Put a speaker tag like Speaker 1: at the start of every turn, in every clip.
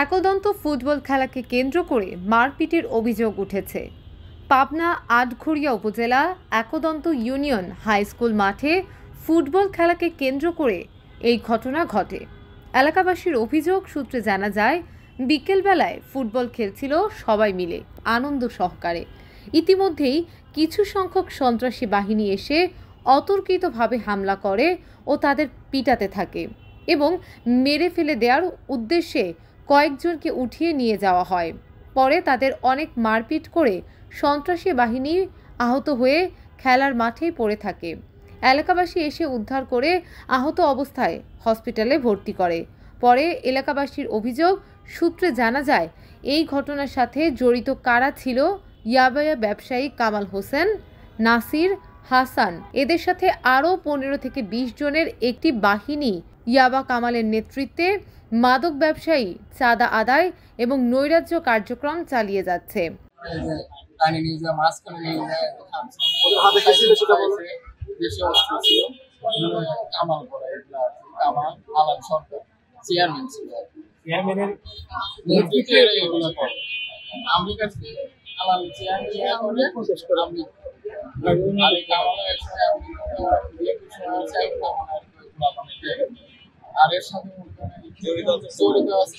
Speaker 1: Ekdanta football খেলাকে কেন্দ্র করে মারপিটের অভিযোগ উঠেছে। পাবনা আটঘরিয়া উপজেলা একদন্ত ইউনিয়ন হাই স্কুল মাঠে ফুটবল খেলাকে কেন্দ্র করে এই ঘটনা ঘটে। এলাকাবাসীর অভিযোগ সূত্রে জানা যায়, বিকেলবেলায় ফুটবল খেলছিল সবাই মিলে আনন্দ সহকারে। ইতিমধ্যেই কিছু সংখ্যক সন্ত্রাসী বাহিনী এসে অতর্কিতভাবে হামলা করে ও তাদের পিটাতে থাকে এবং মেরে ফেলে দেওয়ার উদ্দেশ্যে কয়েকজনকে উঠিয়ে নিয়ে যাওয়া হয়। পরে তাদের অনেক মারপিট করে সন্ত্রাসী বাহিনী আহত হয়ে খেলার মাঠেই পড়ে থাকে। এলাকাবাসী এসে উদ্ধার করে আহত অবস্থায় হসপিটালে ভর্তি করে। পরে এলাকাবাসীর অভিযোগ সূত্রে জানা যায়, এই ঘটনার সাথে জড়িত কারা ছিল ইয়াবা ব্যবসায়ী কামাল হোসেন, নাসির, হাসান। এদের সাথে আরও 15 থেকে 20 জনের একটি বাহিনী ইয়াবা কামালের নেতৃত্বে মাদক ব্যবসায়ী চাঁদা আদায় এবং নৈরাজ্য কার্যক্রম চালিয়ে যাচ্ছে।
Speaker 2: আর এর সাথে জড়িত আছে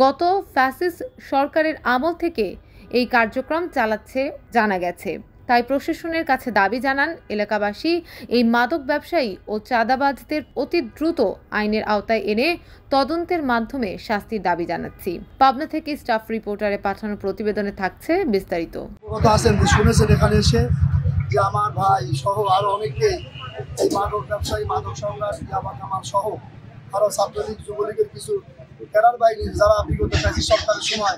Speaker 1: গত ফ্যাসিস্ট সরকারের আমল থেকে এই কার্যক্রম চালাচ্ছে জানা গেছে। তাই প্রশাসনের কাছে দাবি জানান এলাকাবাসী, এই মাদক ব্যবসায়ী ও চাঁদাবাজদের অতি দ্রুত আইনের আওতায় এনে তদন্তের মাধ্যমে শাস্তির দাবি জানাচ্ছি। পাবনা থেকে স্টাফ রিপোর্টারে পাঠানো প্রতিবেদনে থাকছে বিস্তারিত।
Speaker 3: শুনেছেন এখানে এসে যে আমার ভাই সহ আরো অনেকে এই মাদক ব্যবসায়ী, মাদক সম্রাট ইয়াবা কামাল সহ আরো ছাত্রলীগ, যুবলীগের কিছু ক্যাডার বাহিনী যারা বিগত ফ্যাসিস্ট সরকারের সময়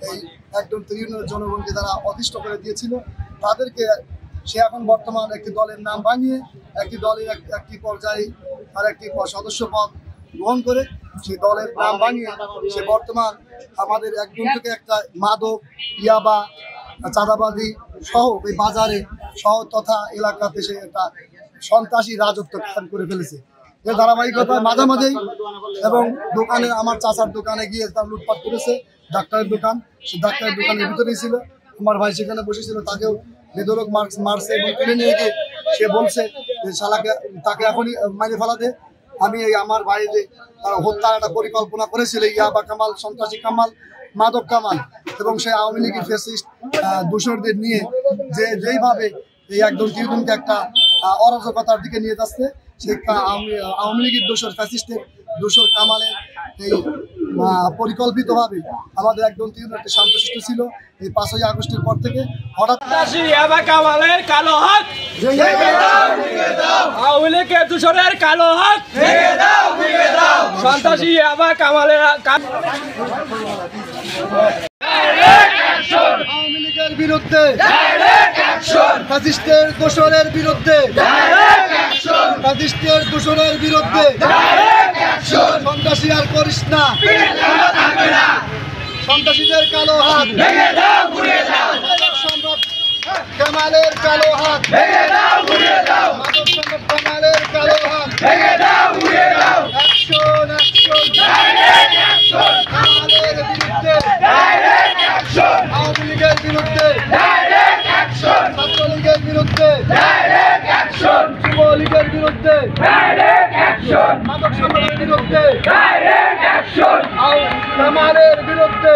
Speaker 3: এই একদন্ত ইউনিয়নের জনগণকে যারা অতিষ্ঠ করে দিয়েছিল, তাদেরকে সে এখন বর্তমান একটি দলের নাম ভাঙিয়ে একটি দলের একটি পর্যায়ে আর একটি সদস্য পদ গ্রহণ করে সেই দলের নাম ভাঙিয়ে সে বর্তমান আমাদের একদম থেকে একটা মাদক, ইয়াবা, চাঁদাবাদী সহ এই বাজারে শহর তথা এলাকাতে সে একটা সন্ত্রাসী রাজত্ব কায়েম করে ফেলেছে। এর ধারাবাহিকতায় মাঝামাঝেই এবং দোকানে আমার চাচার দোকানে গিয়ে তার লুটপাট করেছে। ডাক্তারের দোকান, সে ডাক্তারের দোকানের ভিতরেই ছিল, আমার ভাই সেখানে বসেছিল, তাকেও বেদরক মারছে এবং তুলে নিয়ে গিয়ে সে বলছে যে শালাকে তাকে এখনই মাইনে ফেলাতে। আমি এই আমার ভাই যে হত্যার একটা পরিকল্পনা করেছিল ইয়াবা কামাল, সন্ত্রাসী কামাল, মাদক কামাল এবং সে আওয়ামী লীগের ফ্যাসিস্ট দোসরদের নিয়ে যেইভাবে এই একদম টিউনকে একটা অরাজকতার দিকে নিয়ে যাচ্ছে, সে আওয়ামী লীগের দোসর, ফ্যাসিস্টের দোসর কামালের এই পরিকল্পিতভাবে আমাদের একদম তীব্র শান্তশিষ্ট ছিল। এই 5ই আগস্টের পর থেকে হঠাৎ
Speaker 4: কামালের কালো হাত, আওয়ামী লীগের দোসরের কালো হাত, সন্ত্রাসী ইয়াবা কামালের
Speaker 3: আওয়ামী লীগের বিরুদ্ধে, ফ্যাসিস্টের দোসরের বিরুদ্ধে, ফ্যাসিস্টের দোসরের বিরুদ্ধে সন্ত্রাসী আর করিস না, সন্ত্রাসীদের কালো হাত, সম্রাট কামালের কালো হাত, মাদক সম্রাট কামালের কালো হাত, অ্যাকশন অ্যাকশন কামালের বিরুদ্ধে, আওয়ামী লীগের বিরুদ্ধে, ছাত্রলীগের বিরুদ্ধে, যুবলীগের বিরুদ্ধে, মাদক সম্রাটের বিরুদ্ধে, কামালের বিরুদ্ধে।